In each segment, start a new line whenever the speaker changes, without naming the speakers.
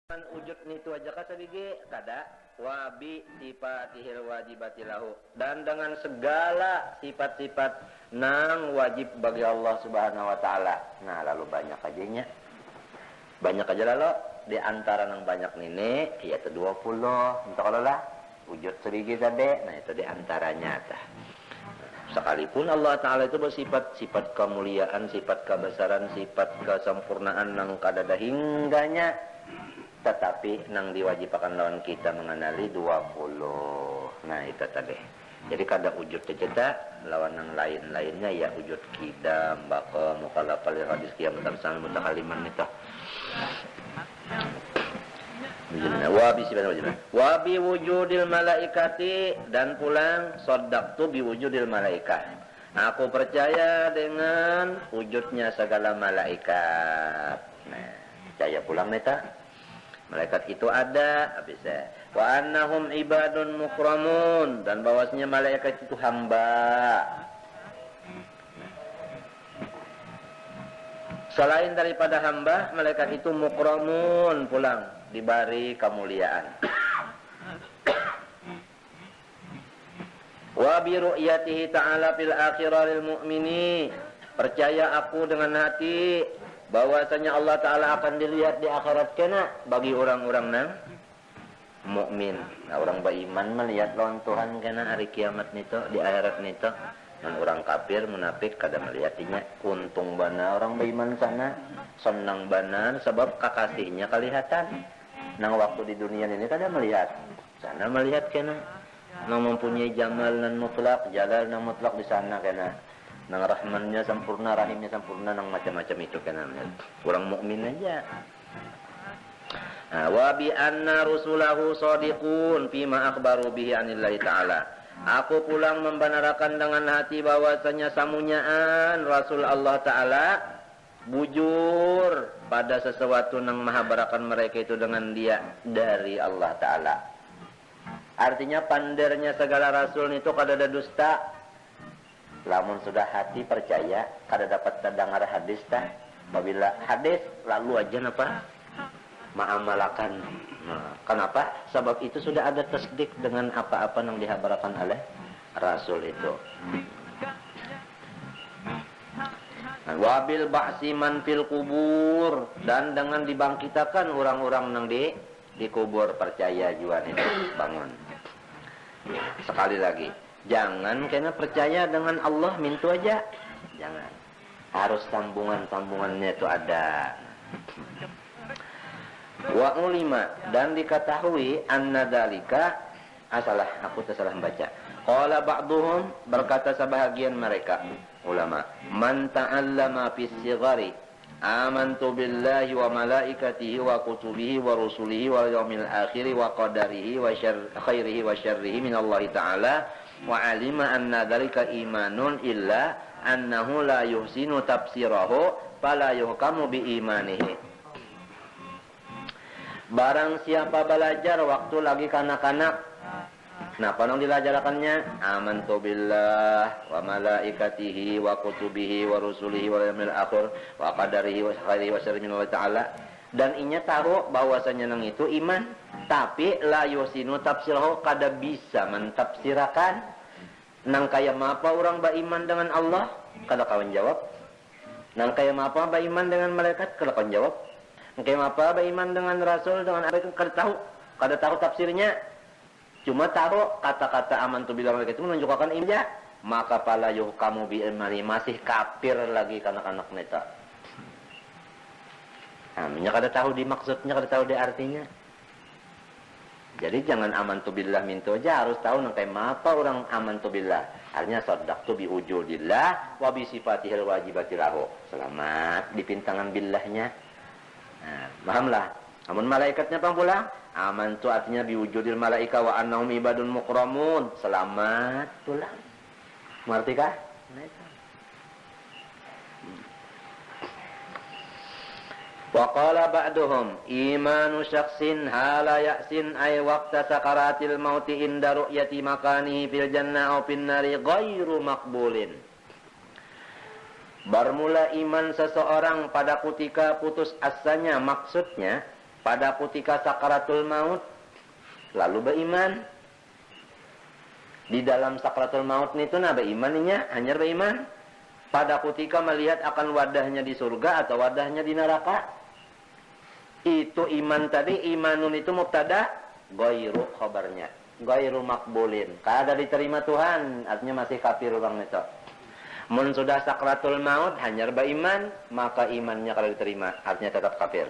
Wujud nitu aja kata bigi kada wabi sifatihil wajibatilahu, dan dengan segala sifat-sifat nang wajib bagi Allah Subhanahu wa taala. Nah, lalu banyak ajanya. Banyak aja lalu di antara nang banyak nini yaitu 20. Entah kalau lah wujud sebigi tadi. Nah, itu di antaranya tah. Sekalipun Allah Ta'ala itu bersifat sifat kemuliaan, sifat kebesaran, sifat kesempurnaan nang kadada hingganya, tetapi nang diwajibkan lawan kita mengenali 20. Nah, itu tadi. Jadi kada wujud kita lawan nang lain-lainnya ya wujud kidam, baka, mukhalafah li hadis qiyam tarsal mutakaliman itu. Wabi wujudil malaikati, dan pulang soddaqtu bi wujudil malaikat. Aku percaya dengan wujudnya segala malaikat. Nah, percaya pulang neta. Malaikat itu ada, bisa. Wa annahum ibadun mukramun, dan bahwasanya malaikat itu hamba. Selain daripada hamba, malaikat itu mukramun, pulang diberi kemuliaan. Wa bi ru'yatihi ta'ala fil akhirah lil mu'mini, percaya aku dengan hati bahwasanya Allah Ta'ala akan dilihat di akhirat kena bagi orang-orang nang mukmin. Nah, orang beriman melihat lawan Tuhan kena hari kiamat nito di akhirat nito. Dan orang kafir munafik kada melihatnya. Untung bana orang beriman sana, senang bana sebab kakasihnya kelihatan. Nang waktu di dunia ini kada melihat. Sana melihat kena. Nang mempunyai jamal dan mutlak, jalal dan mutlak di sana kena. Nang rahmannya sempurna, rahimnya sempurna, nang macam-macam itu kena. Orang mukmin aja. Wa bi anna rusulahu shadiqun fima akhbaru bihi anillahi ta'ala. Aku pulang membenarkan dengan hati bahwasanya samunyaan Rasul Allah Ta'ala bujur pada sesuatu yang maha barakan mereka itu dengan dia dari Allah Ta'ala. Artinya pandernya segala Rasul itu kada ada dusta. Lamun sudah hati percaya, kada dapat terdengar hadis tah. Apabila hadis lalu aja napa? Ma'amalakan. Nah, kenapa? Sebab itu sudah ada tasdik dengan apa-apa yang dihabarkan oleh Rasul itu. Wabil ba'si man fil kubur, dan dengan dibangkitakan orang-orang yang di kubur, percaya juga itu bangun. Sekali lagi, jangan kena percaya dengan Allah mintu aja. Jangan. Harus sambungan-sambungannya itu ada. Wa ulima, dan diketahui anna dalika aku tersalah membaca. Qala ba'duhum, berkata sebahagian mereka ulama, man ta'allama fis sighari amantu billahi wa malaikatihi wa kutubihi wa rusulihi wal yaumil akhir wa qadarihi wa khairihi wa syarrihi min Allah ta'ala wa alima anna dalika imanun illa annahu la yuhsinu tafsirahu fala yuhkamu bi imanihi. Barang siapa belajar waktu lagi kanak-kanak, nah panong dilajarkannya amantu billah wa malaikatihi wa kutubihi wa rusulihi wal yaumil akhir wa qadarihi wa khairihi wa syarrihi min Allah ta'ala, dan inya tahu bahwasanya nang itu iman, tapi la yusinu tafsirahu, kada bisa mentafsirakan nang kaya mapa orang beriman dengan Allah, kada kawan jawab. Nang kaya mapa beriman dengan malaikat, kada kawan jawab. Kayak apa beriman dengan Rasul, dengan apa itu kada tahu tafsirnya. Cuma tahu kata-kata amantu billahi itu menunjukkan iman, maka pala yuhkamu bi imani, masih kafir lagi kanak-kanak neta. Namanya kada tahu di maksudnya, kada tahu di artinya. Jadi jangan amantu billah mintu aja, harus tahu nang kayak apa orang amantu billah. Artinya saddaqtu bi wujudillah wa bi sifatihil wajibatilahu. Selamat di pintangan billahnya. Nah, pahamlah. Namun malaikatnya pang pula amantu artinya biwujudil malaika wa annahum ibadun mukramun. Selamat pula. Mengerti kah? Wa qala ba'duhum imanu syakhsin hala ya'sin ay waqta sakaratil mauti inda ru'yati makanihi fil jannah aw fin nari ghairu maqbulin. Bermula iman seseorang pada ketika putus asanya, maksudnya pada ketika sakaratul maut lalu beriman. Di dalam sakaratul maut itu berimannya hanya beriman. Pada ketika melihat akan wadahnya di surga atau wadahnya di neraka. Itu iman tadi, imanun itu mubtada, ghairu khabarnya. Ghairu makbulin. Kada diterima Tuhan, artinya masih kafir orang itu. Mun sudah sakratul maut hanya beriman, maka imannya kada diterima, artinya tetap kafir.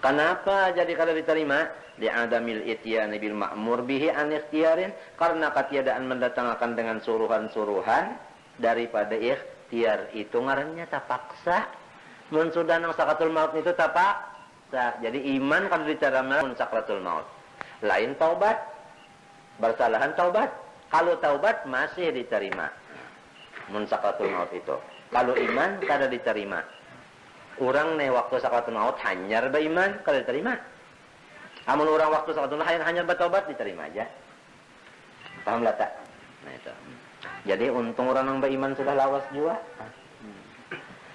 Kenapa jadi kada diterima? Li'adamil ityani bil ma'mur bihi an ikhtiyarin, karena ketiadaan mendatangkan dengan suruhan-suruhan daripada ikhtiar. Itu ngarannya tapaksa. Mun sudah nang sakratul maut itu tapaksa. Jadi iman kada diterima mun sakratul maut. Lain taubat. Bersalahan taubat. Kalau taubat masih diterima mun sakratul maut itu. Kalau iman kada diterima. Orang nih waktu sakratul maut hanyar beriman kada diterima. Amun orang waktu sakratul maut hanyar bertaubat diterima aja. Paham lah tak? Nah itu. Jadi untung orang yang beriman sudah lawas juga.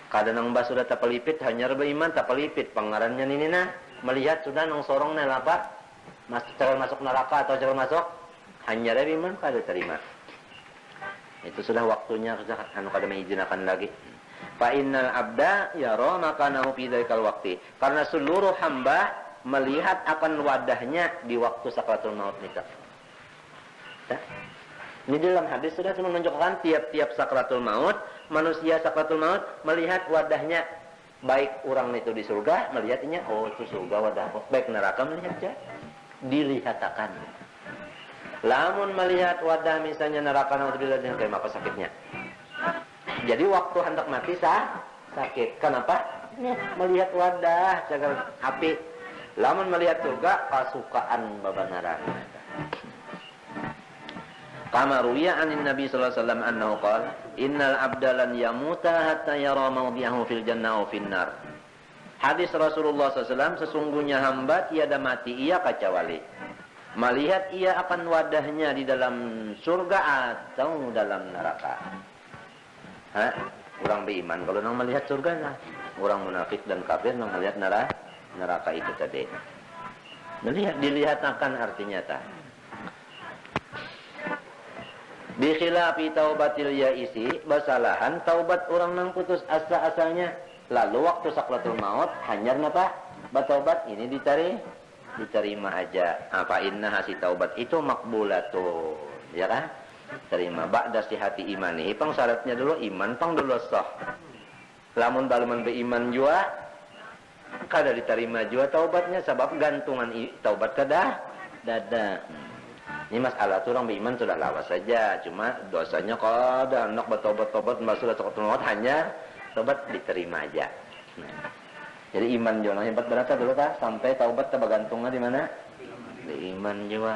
Kadang nang sudah tapelipit hanyar beriman tapelipit pangarannya ini nah melihat sudah nang sorong nih lapa masuk neraka atau jangan masuk hanyar beriman kada diterima. Itu sudah waktunya anu kada mengizinakan lagi. Fa innal abda yara makanahu fi dzalikal waqti. Karena seluruh hamba melihat akan wadahnya di waktu sakratul maut itu. Ini dalam hadis sudah menunjukkan tiap-tiap sakratul maut, manusia sakratul maut melihat wadahnya. Baik orang itu di surga, melihatnya, oh itu surga wadahku. Baik neraka melihatnya, dilihatakan. Lamun melihat wadah misalnya neraka naudzubillah dengan kayak apa sakitnya. Jadi waktu hendak mati sakit. Kenapa? Melihat wadah cagar api. Lamun melihat surga kasukaan babanaran. Kama ruwiya anin Nabi sallallahu alaihi wasallam annahu qala innal abda lan yamuta hatta yara mawdi'ahu fil jannah aw fin nar. Hadis Rasulullah SAW, sesungguhnya hamba tiada mati ia kecuali melihat ia akan wadahnya di dalam surga atau dalam neraka. Orang beriman kalau nang melihat surga lah. Orang munafik dan kafir nang melihat neraka itu tadi. Dilihat akan artinya tak. Bi khilafi taubatil yaisi, basalahan taubat orang nang putus asa asalnya. Lalu waktu sakratul maut hanyar napa? Bertaubat ini diterima aja. Apa inna hasi taubat itu makbulatun, ya kan? Terima ba'da sihati imani. Pang syaratnya dulu iman, pang dulu sah. Lamun baluman beriman jua kada diterima jua taubatnya sebab gantungan taubat kada dada. Ini masalah tu orang beriman sudah lawas saja, cuma dosanya kada nak bertobat-tobat masuk sakratul maut hanya taubat diterima aja. Jadi iman jua hebat berata dulu tak sampai taubat tergantungan di mana? Di iman jua.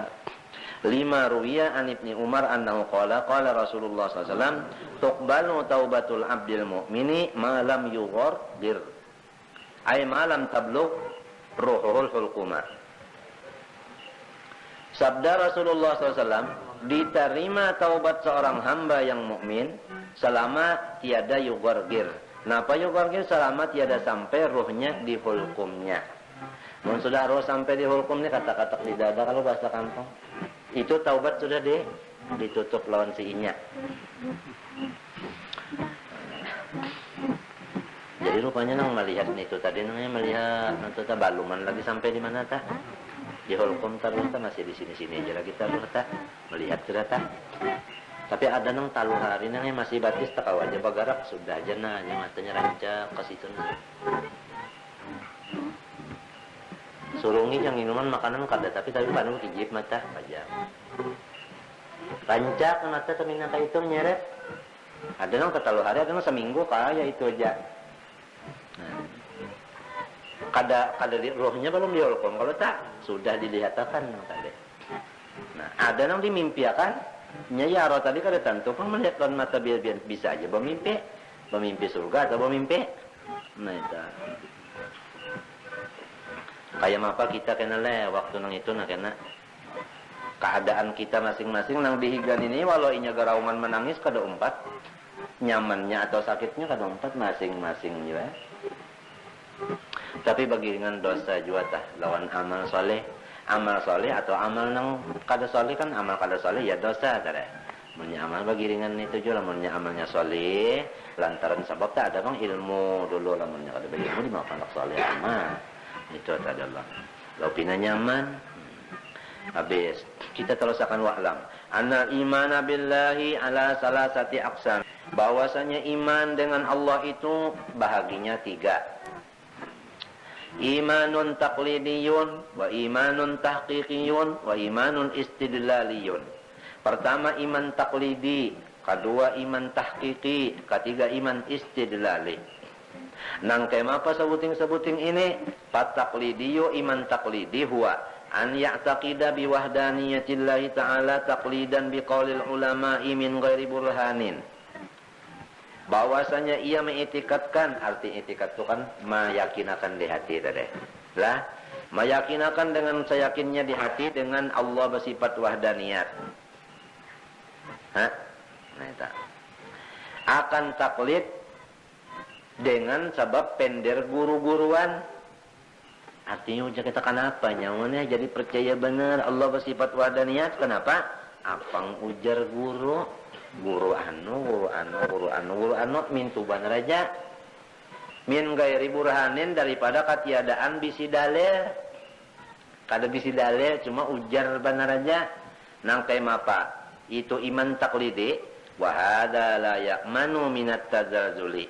5 ruwiya an Ibnu Umar annahu qala qala Rasulullah sallallahu alaihi wasallam tuqbalu taubatul abdil mu'mini ma lam yughargir ay ma lam tablugh ruhul hulquma. Sabda Rasulullah SAW, diterima taubat seorang hamba yang mukmin selama tiada yughargir. Napa yughargir? Selama tiada sampai ruhnya di hulqumnya. Mun sudah roh sampai di hulqumnya kata-kata di dada kalau bahasa kampung. Itu taubat sudah ditutup lawan si inya. Jadi rupanya nang melihat itu tadi namanya melihat nanti ta baluman lagi sampai di mana ta? Di hulqum terus ta masih di sini-sini aja lagi terus ta melihat sudah ta. Tapi ada nang talu hari nang masih batis tak aja bagarak sudah aja nah yang matanya rancak ke situ nah. Surungi yang minuman makanan kada tapi baru kijip mata aja. Rancak mata terminang ka itu nyeret. Ada nang ketalu hari ada nang seminggu kaya itu aja. Nah. Kada rohnya belum diolkom kalau tak sudah dilihatakan nang tadi. Nah, ada nang dimimpiakan nyai aro tadi kada tentu kan melihat lawan mata biar bisa aja bermimpi surga atau bermimpi. Nah itu. Kayak apa kita kena waktu nang itu nak kena keadaan kita masing-masing nang dihigan ini walau inya garauman menangis kada umpat nyamannya atau sakitnya kada umpat masing-masing juga. Tapi bagiringan dosa juga tah lawan amal soleh. Amal soleh atau amal nang kada soleh kan amal kada soleh ya dosa tah. Munnya amal bagiringan itu juga lamunnya amalnya soleh lantaran sebab tak ada bang ilmu dulu lamunnya kada ilmu di makan soleh amal. Itu adalah laupina nyaman. Habis kita terusakan wa'lam annal imana billahi ala salasati aqsam, bahwasanya iman dengan Allah itu bahaginya 3. Imanun taqlidiyun wa imanun tahqiqiyun wa imanun istidlaliyun. Pertama iman taqlidi, kedua iman tahqiqi, ketiga iman istidlali. Nang kemapa sebuting-sebuting ini? Fataqlidiyu iman taqlidi huwa an ya'taqida biwahdaniyatillahi ta'ala taqlidan biqaulil ulama'i min ghairi burhanin. Bahwasanya ia mengitikadkan, arti itikat itu kan meyakinakan di hati tadi. Lah, meyakinakan dengan seyakinnya di hati dengan Allah bersifat wahdaniyat. Hah? Nah, itu. Akan taklid dengan sebab pender guru-guruan. Artinya ujar kita kenapa nyawana jadi percaya benar Allah bersifat wahdaniyat. Kenapa? Apang ujar guru anu min tuban raja min gairi burhanin, daripada ketiadaan bisi dalil. Kada bisi dalil cuma ujar benar raja. Nang mapa itu iman taklidi wa hadza la ya'manu minat tazalzuli.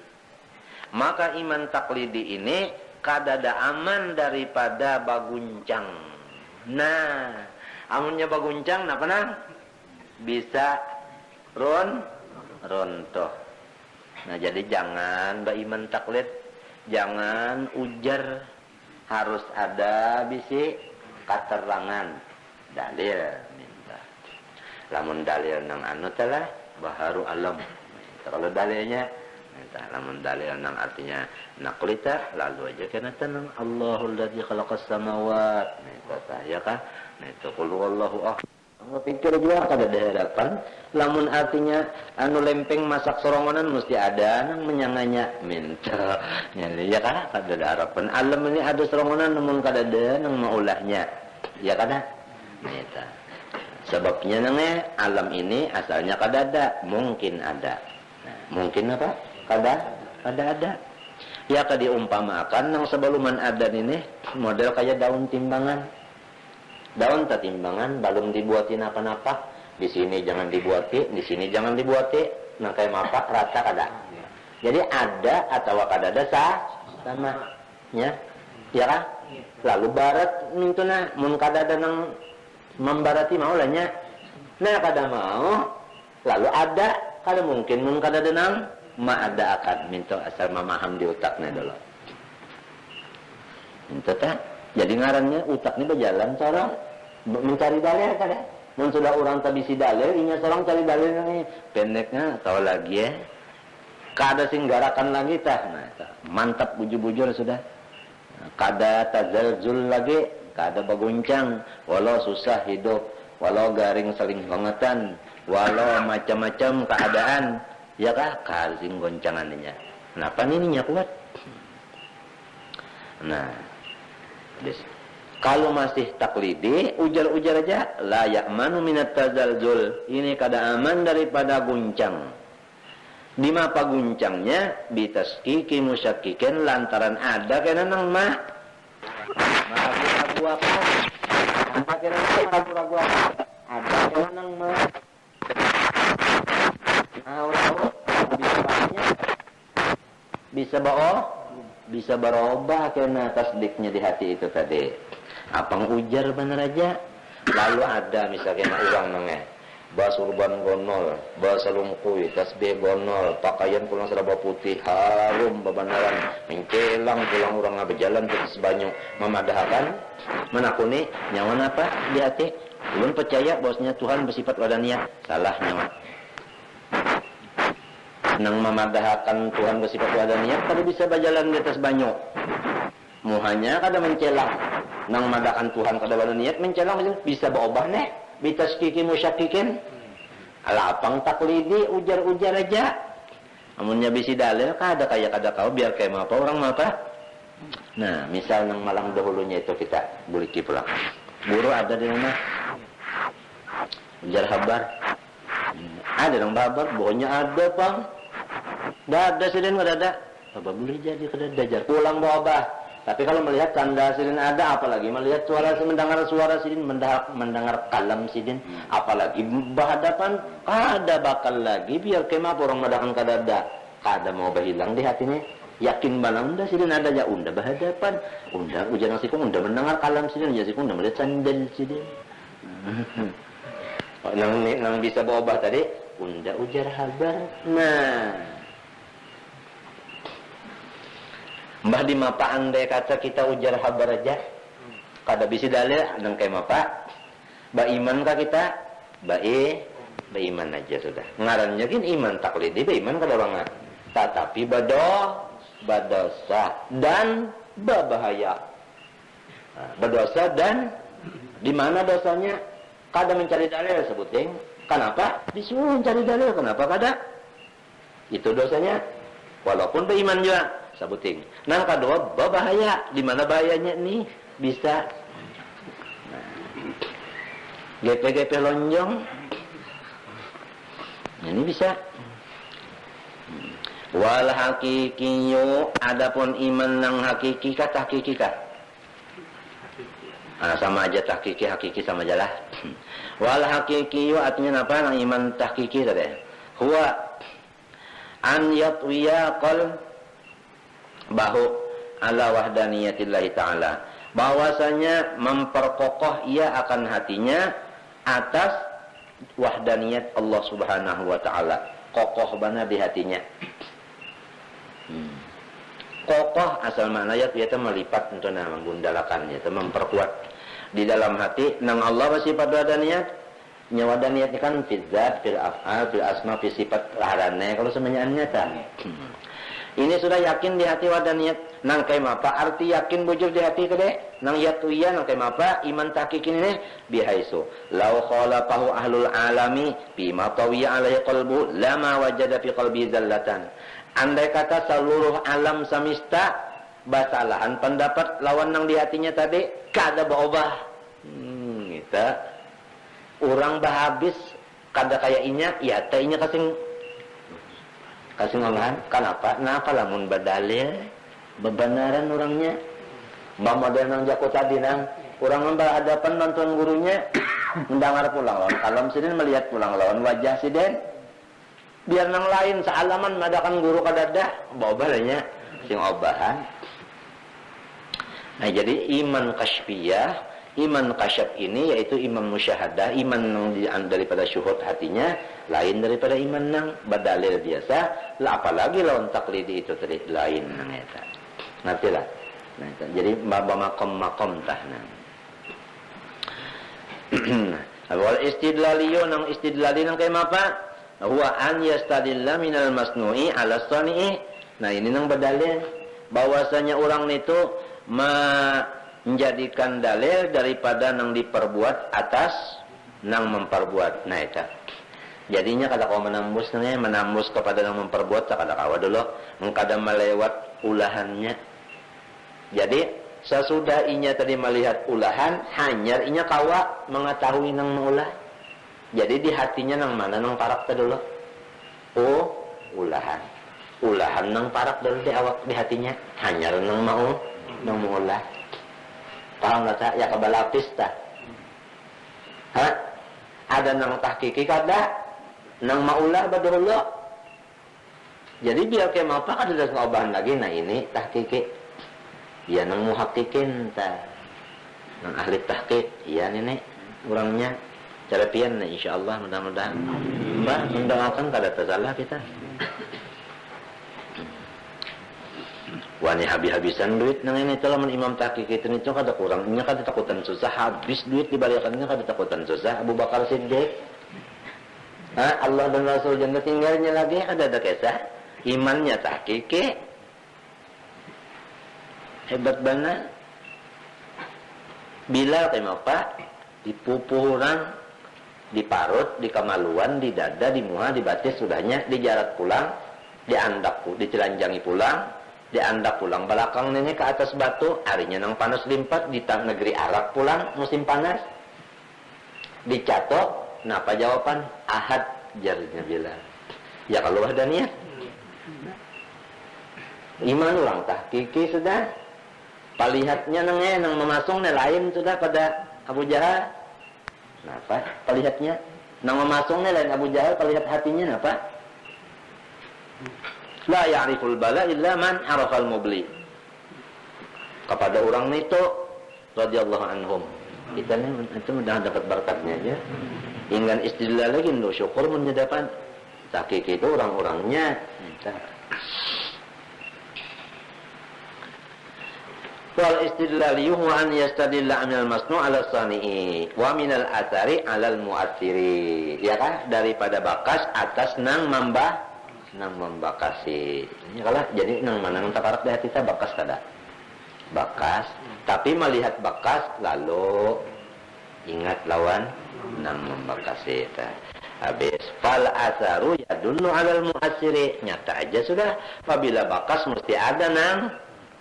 Maka iman taklidi ini kadada aman daripada baguncang. Nah, amunnya baguncang napa nang? Bisa rontoh. Nah, jadi jangan beriman taklid, jangan ujar, harus ada bisi keterangan dalil minta. Lamun dalil nang anu telah baharu alam. Kalau dalilnya minta, lamun dalil nang artinya naklita lalu aja kena tenang Allahul ladzi khalaqas samawat. Minta ya kah? Itu qul huwallahu ahad. Pikir juga kada ada harapan. Lamun artinya anu lempeng masak sorongonan mesti ada nang menyanganya minta. Ya kan? Kada ada harapan. Alam ini ada sorongonan namun kada ada nang maulahnya. Ya kada? Minta. Sebabnya nang alam ini asalnya kada ada, mungkin ada. Nah, mungkin apa? Kada ada. Ya kada diumpamakan nang sebaluman adan ini model kayak daun timbangan. Daun timbangan belum dibuatin apa-apa. Di sini jangan dibuati, di sini jangan dibuati. Nang kayak mapa rata kada. Jadi ada atau kada ada sama. Ya. Ya kan? Lalu barat mintuna mun kada ada nang membarati mau lahnya. Nah kada mau. Lalu ada kada mungkin mun kada ada nang ma ada akan minta asal memaham di otaknya dulu. Minta tak? Jadi ngarannya utak ini berjalan seorang mencari dalil kada. Mun sudah orang tabisi dalil, inya seorang cari dalil ini pendeknya tahu lagi ya. Kada singgarakan lagi tah. Nah, mantap bujur-bujur sudah. Kada tazalzul lagi, kada baguncang, walau susah hidup, walau garing saling bangetan, walau macam-macam keadaan, ya kah? Kasing goncangannya. Kenapa ini nya kuat? Nah, kalau masih taklidi, ujar-ujar aja, la ya'manu minat tazalzul. Ini kada aman daripada guncang. Di mapa guncangnya? Bitaskiki musyakikin lantaran ada kena nang mah. Ragu-ragu apa? Apa kena nang ragu-ragu apa? Ada kena nang mah. Bisa berubah kena tasdiknya di hati itu tadi. Apang ujar bener aja. Lalu ada misalnya orang nengeh bas urban gonol, bas lungkuy, tasbih gonol, pakaian pulang serba putih, harum babanaran, mengkelang pulang orang berjalan terus banyak memadahkan, menakuni nyawa apa di hati. Belum percaya bosnya Tuhan bersifat wadaniyah, salah nyawa. Nang memadahkan Tuhan bersifat wadaniyah, kada bisa berjalan di atas banyak. Muhanya kada mencelang. Nang madakan Tuhan kada wadaniyah mencelang bisa berubah nih. Bitaskiki musyakikin. Alapang taklidi ujar-ujar aja. Amunnya bisi dalil kada kaya kada kau biar kayak apa orang apa. Nah, misal nang malam dahulunya itu kita buliki pulang. Guru ada di rumah. Ujar habar. Ada nang babar, pokoknya ada, Bang. Dah ada sidin enggak ada. Bapak boleh jadi kada dajar pulang bawa. Tapi kalau melihat tanda sidin ada, apalagi melihat mendengar suara sidin, mendengar kalam sidin, apalagi berhadapan, kada bakal lagi biar kemah orang madakan kada ada. Kada mau berhilang di hatinya. Yakin banget unda sidin ada ya unda berhadapan, unda ujar nasi kong unda mendengar kalam sidin, ya sikong unda melihat sandal sidin. Nang bisa bawa tadi, unda ujar habar. Nah, mbah di mapa andai kata kita ujar habar aja, kada bisi dalil nang kay mapa, ba iman ka kita, ba iman aja sudah. Ngarannya kan iman taklidi, ba iman kada orang. Tetapi berdosa dan berbahaya. Berdosa dan di mana dosanya? Kada mencari dalil sebuting. Kenapa? Disuruh mencari dalil. Kenapa kada? Itu dosanya. Walaupun beriman juga sebuting. Nah, kedua berbahaya. Di mana bahayanya nih? Bisa GP lonjong. Ini bisa. Wal hakikiyu, adapun iman nang hakiki ka tahkiki ka. Sama aja tahkiki hakiki sama aja lah. Wal hakikiyu artinya apa? Nang iman tahkiki tadi. Huwa an yatwiya qalbahu ala wahdaniyatillahi ta'ala. Bahwasanya memperkokoh ia akan hatinya atas wahdaniyat Allah Subhanahu wa taala. Kokoh bana di hatinya. Kokoh asal maknanya itu melipat untuk menggundalakannya, itu memperkuat di dalam hati nang Allah bersifat wadaniyat. Nyawa wadaniyat kan fil zat, fil af'al, fil asma, fil sifat laharane kalau semuanya nyata. Ini sudah yakin di hati wadaniyat. Nang kay mapa arti yakin bujur di hati kede. Nang yatuya nang kay mapa iman tahqiqin ini bihaisu law khalafahu ahlul alami bima tawiya alaihi qalbu lama wajada fi qalbi zallatan. Andai kata seluruh alam semesta basalahan pendapat lawan nang di hatinya tadi kada berubah. Kita orang bahabis kada kayak inya, ya tainya kasing ngolahan. Kenapa? Kenapa lamun badalil bebenaran orangnya. Mbak model nang jako tadi nang orang berhadapan nonton gurunya mendengar pulang lawan kalam sidin melihat pulang lawan wajah sidin. Biar nang lain sealaman madakan guru kadada bawa-balanya sing obahan. Nah, jadi iman kasyfiyah, iman kasyaf ini yaitu iman musyahadah, iman nang daripada syuhud hatinya lain daripada iman nang badalil biasa. Lah apalagi lawan taklidi itu tadi lain nang eta. Ngertilah. Nah, itu. Jadi makom tah nang. Awal istidlaliyo nang istidlali nang kay mapa? Huwa an yastadilla minal masnu'i ala sani'i. Nah, ini nang berdalil bahwasanya orang itu menjadikan dalil daripada nang diperbuat atas nang memperbuat. Nah, itu. Jadinya kada kau menambus kepada nang memperbuat kada kawa dulu mengkada melewat ulahannya. Jadi sesudah inya tadi melihat ulahan, hanyar inya kawa mengetahui nang mengulah. Jadi di hatinya nang mana nang parak dulu. Oh, ulahan. Ulahan nang parak dulu di awak di hatinya. Hanya nang mau nang mengulah. Paham enggak tak? Ya kabalapis tak? Hah? Ada nang tahqiqi kada? Nang maulah badulu. Jadi biar ke mapa kada ada obahan lagi. Nah ini tahqiqi. Ya nang muhaqqiqin ta. Nang ahli tahqiq. Iya nenek orangnya. Cara pian insyaallah mudah-mudahan. Mbak mendoakan kada tersalah kita. Wani habis-habisan duit nang ini telah imam tahqiq itu kada kurang. Nya kada takutan susah habis duit dibalikannya kada takutan susah. Abu Bakar Siddiq. Allah dan Rasul jangan tinggalnya lagi ada kisah imannya tahqiq. Hebat banget. Bila apa dipupuh orang diparut, di kamaluan, di dada, di muha, di batis, sudahnya dijarat pulang, diandak, dicelanjangi pulang, diandak pulang belakang nanya ke atas batu, harinya nang panas limpat di negeri Arab pulang musim panas. Dicatok, napa jawaban? Ahad jarnya bilang. Ya kalau ada niat. Iman orang tahqiqi sudah. Palihatnya nang memasungnya lain sudah pada Abu Jahal. Napa? Palihatnya nang memasungnya lain Abu Jahal, palihat hatinya napa? La ya'riful bala illa man arafal mubli. Kepada orang itu radhiyallahu anhum. Kita ni itu sudah dapat berkatnya aja. Ingin istidlal lagi ndo syukur menyedapan. Tahqiq itu orang-orangnya. Wal istidlal yuhu an yastadilla minal masnu' ala sani'i wa minal athari ala al-mu'athiri. Ya kan? Daripada bakas atas nang membakasi. Ini kalau jadi nang mana nang takarak di hati kita bakas kada. Bakas, tapi melihat bakas lalu ingat lawan nang membakasi itu. Habis fal atharu yadullu 'alal mu'assiri. Nyata aja sudah apabila bakas mesti ada nang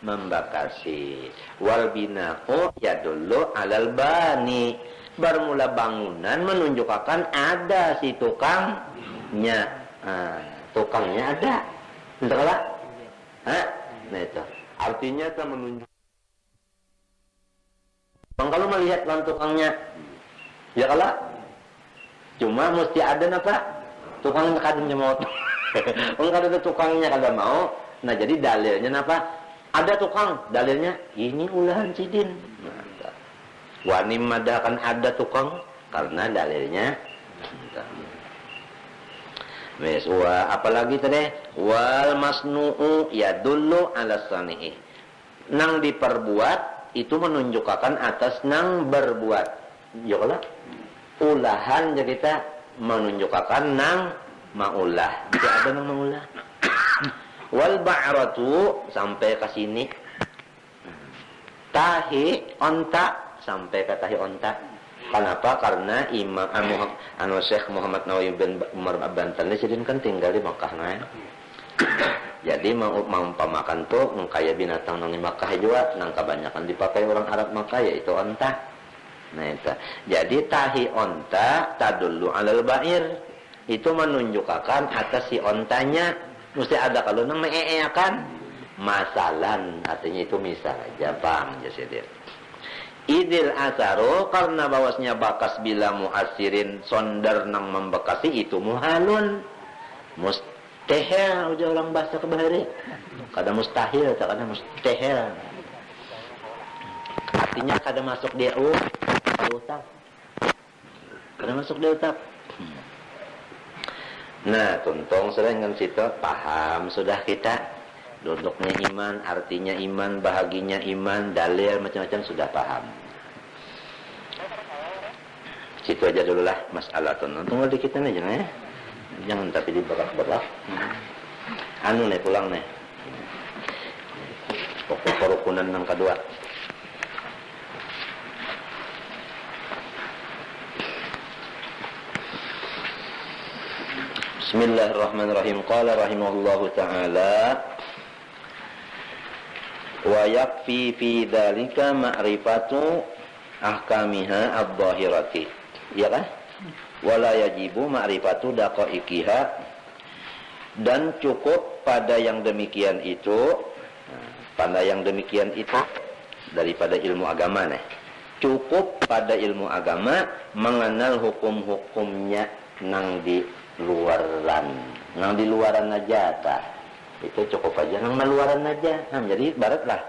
membakasi. Wal bina'u yadullu 'alal bani. Bermula bangunan menunjukkan ada si tukangnya. Tukangnya ada. Entahlah. Nah itu. Artinya itu menunjuk. Kalau melihat tukangnya, ya kalau cuma mesti ada apa? Tukangnya kadang mau. Kalau ada tukangnya kada mau, nah jadi dalilnya apa? Ada tukang, dalilnya ini ulahan sidin. Wanim madakan ada tukang karena dalilnya. Wes apalagi tadi wal masnu'u yadullu ala sani'i. Nang diperbuat itu menunjukkan atas nang berbuat. Ya kalau ulahan jadi kita menunjukkan nang maulah. Tidak ada nang maulah. Wal ba'ratu sampai ke sini. Tahi onta sampai ke tahi onta. Kenapa? Karena Imam Syekh Muhammad Nawawi bin Umar Bantan ini kan tinggal di Makkah nah. Jadi mau pamakan tuh kayak binatang nang di Makkah juga nang kebanyakan dipakai orang Arab Makkah yaitu onta. Nah itu. Jadi tahi onta tadullu 'alal ba'ir. Itu menunjukkan atas si ontanya mesti ada kalau nang meeakan masalan artinya itu misal aja paham aja sedir. Idil asaru karena bahwasanya bakas bila muasirin sonder nang membekasi itu muhalun mustahil ujar orang bahasa kebahari kada mustahil kada mustahil artinya kada masuk di otak kada masuk di otak. Nah tuntung sudah dengan situ paham sudah kita duduknya iman artinya iman bahaginya iman dalil macam-macam sudah paham. Situ aja dulu lah masalah tunggu dikit nih jangan ya. Jangan tapi diberak-berak. Anu nih pulang nih. Pokok kerukunan yang kedua. Bismillahirrahmanirrahim. Qala rahimahullahu ta'ala wa yakfi fi dzalika ma'rifatu ahkamiha adh-dhahirati. Ya kan? Wala yajibu ma'rifatu daqaiqiha dan cukup pada yang demikian itu daripada ilmu agama nih. Cukup pada ilmu agama mengenal hukum-hukumnya nang di luaran aja ta. Itu cukup aja nang luaran aja. Nah, jadi baratlah.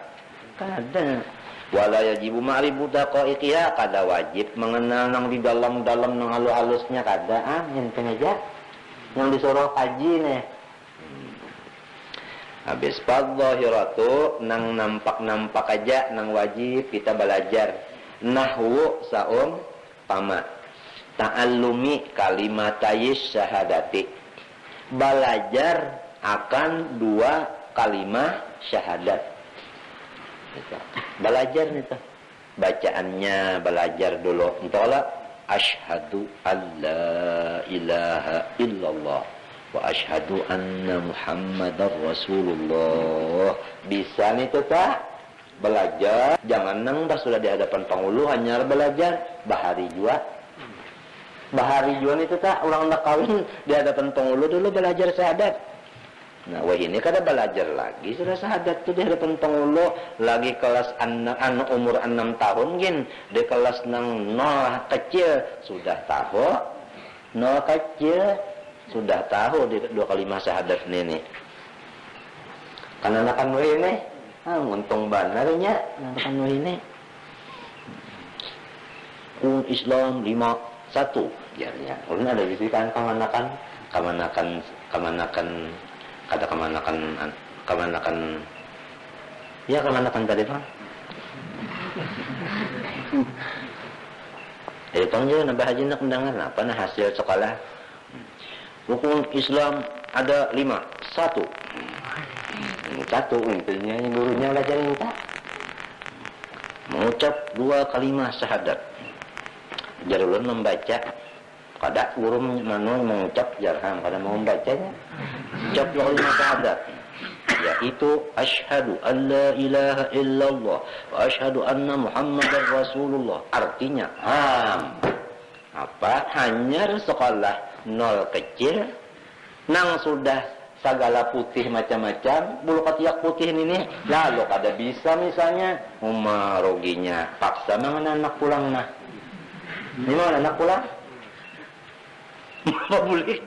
Kada wala yajibu ma'rifatu daqaiqiha kada wajib mengenal nang di dalam-dalam nang halus-halusnya kada nyenteng aja yang disuruh kaji nih. Habis fadh-dhahiratu nang nampak-nampak aja nang wajib kita belajar nahwu saum pama ta'allumi kalimatayis syahadati belajar akan dua kalimat syahadat. Belajar nih tuh bacaannya belajar dulu entahlah asyhadu alla ilaha illallah wa asyhadu anna Muhammadar Rasulullah. Bisa nih tuh tak belajar, jangan nang dah sudah di hadapan penghulu hanya belajar. Bahari jua itu tak orang nak kawin di hadapan penghulu dulu belajar syahadat. Nah, wah ini kada belajar lagi sudah syahadat tuh di hadapan penghulu lagi kelas anak umur 6 tahun gin di kelas nang nol kecil sudah tahu nol kecil sudah tahu di 2 kalimat syahadat ini. Karena anak ini untung banarnya anak ini. Islam 51 ya, ulun ada bisikan kemanakan tadi bang. Bang je nambah haji nak mendengar apa nah hasil sekolah. Rukun Islam ada 5. 1 intinya yang gurunya belajarin tak. Mengucap 2 kalimat syahadat. Jarulun membaca kada guru mengucap jarham kada mau membacanya. Ucap 2 kalimat syahadat yaitu asyhadu an la ilaha illallah wa asyhadu anna Muhammadar Rasulullah. Artinya apa hanya sekolah nol kecil nang sudah segala putih macam-macam bulu ketiak putih ini lalu kada bisa misalnya ruginya paksa mana anak pulang nah ini mana anak pulang mau boleh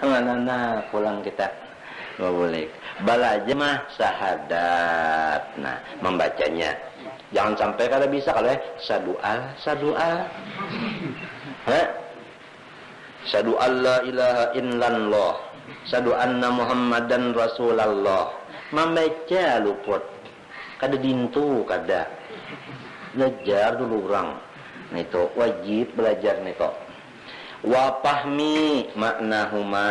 mana anak pulang kita mau boleh balaja mah syahadat nah membacanya jangan sampai kada bisa kalau sadual Syadu alla ilaha illallah Syadu anna Muhammadan Rasulullah. Membaca luput kada dintu kada belajar dulu orang nito wajib belajar nito wa fahmi maknahuma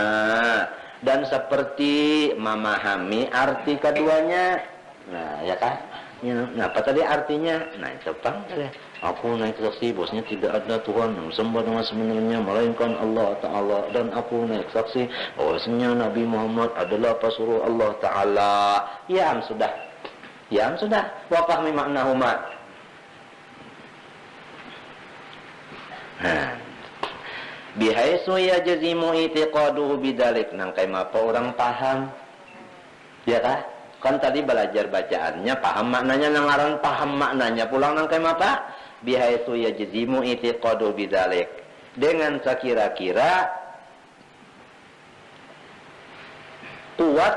dan seperti memahami arti keduanya. Nah ya kan ya, nah, apa tadi artinya nah itu bang aku naik saksi bosnya tidak ada Tuhan yang sembah dengan sebenarnya melainkan Allah Ta'ala dan aku naik saksi bahwasanya Nabi Muhammad adalah pesuruh Allah Ta'ala. Ya sudah wa fahmi maknahuma. Bihaisu yajzimu itiqaduhu bidalik nang kay mapa orang paham ya kan tadi belajar bacaannya paham maknanya nang aran paham maknanya pulang nang kay mapa bihaitu yajzimu itiqadu bidzalik dengan sekira-kira kuat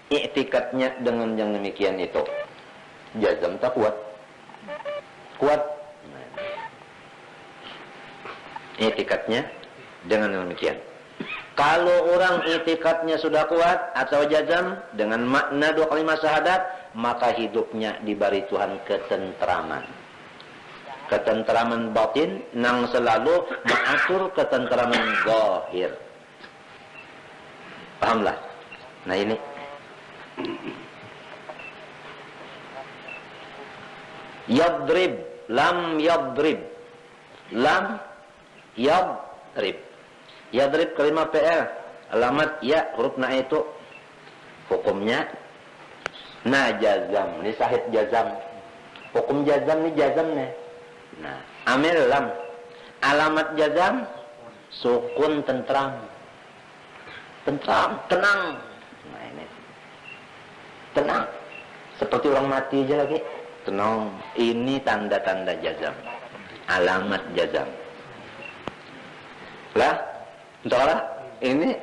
i'tikadnya dengan yang demikian itu. Jazam tak kuat i'tikadnya dengan yang demikian. Kalau orang i'tikadnya sudah kuat atau jazam dengan makna 2 kalimat syahadat maka hidupnya diberi Tuhan ketentraman batin nang selalu mengatur ketentraman zahir. Pahamlah? Nah ini yadrib lam yadrib kalimat PL alamat ya huruf na itu hukumnya jazam ni sahid jazam hukum jazam ni jazam nih. Nah, amil lam alamat jazam sukun tenang. Nah ini tenang seperti orang mati aja lagi tenang. Ini tanda-tanda jazam, alamat jazam lah. Entahlah ini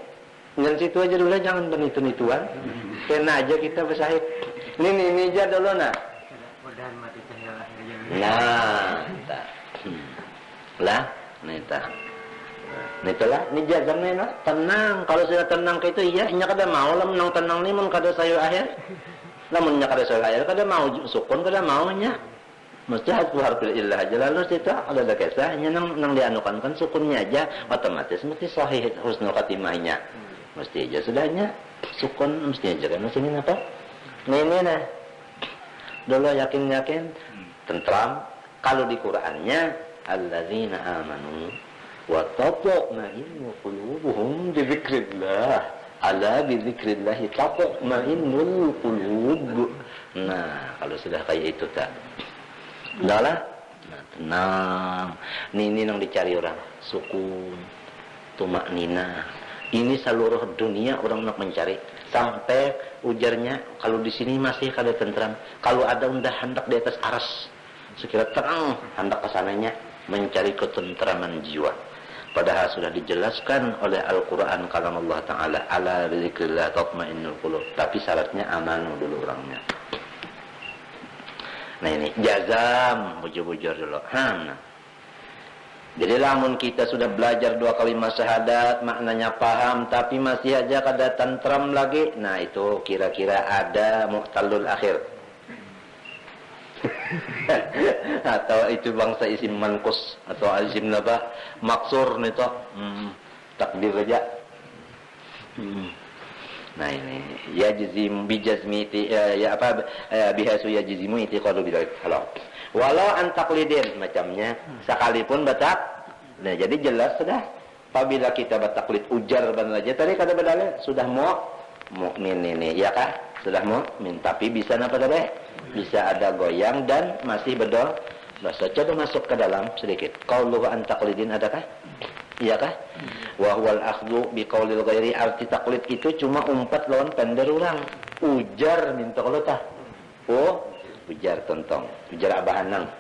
dengan situ aja dulu jangan benitu-nituan kena aja kita bersahid ini aja dulu nah ini jazam nih tenang. Kalau sudah tenang ke itu iya nya kada mau lah menang tenang nih mun kada sayu akhir lamun nya kada sayu akhir kada mau sukun kada mau nya mesti harful illah aja lalu situ ada kisahnya nang dianukan kan sukunnya aja otomatis mesti sahih husnul khatimahnya mesti aja sudahnya sukun mesti aja kan mesti apa ini nah dulu yakin tentram. Kalau di Qur'annya alladzina amanu wa tatma'innu qulubuhum bi dzikrillah. Ala bi dzikrillah tatma'innul qulub. Nah, kalau sudah kayak itu tak. Udahlah. Nah, tenang. Ini yang dicari orang. Sukun, tumaknina. Ini seluruh dunia orang nak mencari. Sampai ujarnya, kalau di sini masih kada tentram. Kalau ada undah hendak di atas aras, sekira tenang hendak kesananya mencari ketentraman jiwa. Padahal sudah dijelaskan oleh Al-Quran kalam Allah Ta'ala. Ala dzikrillah tatma'innul qulub. Tapi syaratnya amanu dulu orangnya. Nah ini jazam, bujur-bujur dulu. Nah. Jadi lamun kita sudah belajar 2 kalimat syahadat, maknanya paham, tapi masih aja kada tentram lagi. Nah itu kira-kira ada mu'tallul akhir. Atau itu bangsa isim manqus atau isim naba maksur nito. Takdir aja. Nah ini yajzim bijazmi ya apa bihasu yajzimu itiqadu bidzalik. Halo. Walau antaklidin macamnya sekalipun batak. Nah jadi jelas sudah apabila kita bataklid ujar dan aja tadi kata bedalnya sudah mukmin ini ya kah? Sudah mukmin tapi bisa apa tadi? Bisa ada goyang dan masih bedol. Bahasa coba masuk ke dalam sedikit. Qauluhu antaklidin adakah? Iya kah? Wa huwal akhdhu bi qaulil ghairi, arti taklid itu cuma umpat lawan pender orang. Ujar minta kalau tah. Oh, ujar tontong, ujar abahanang.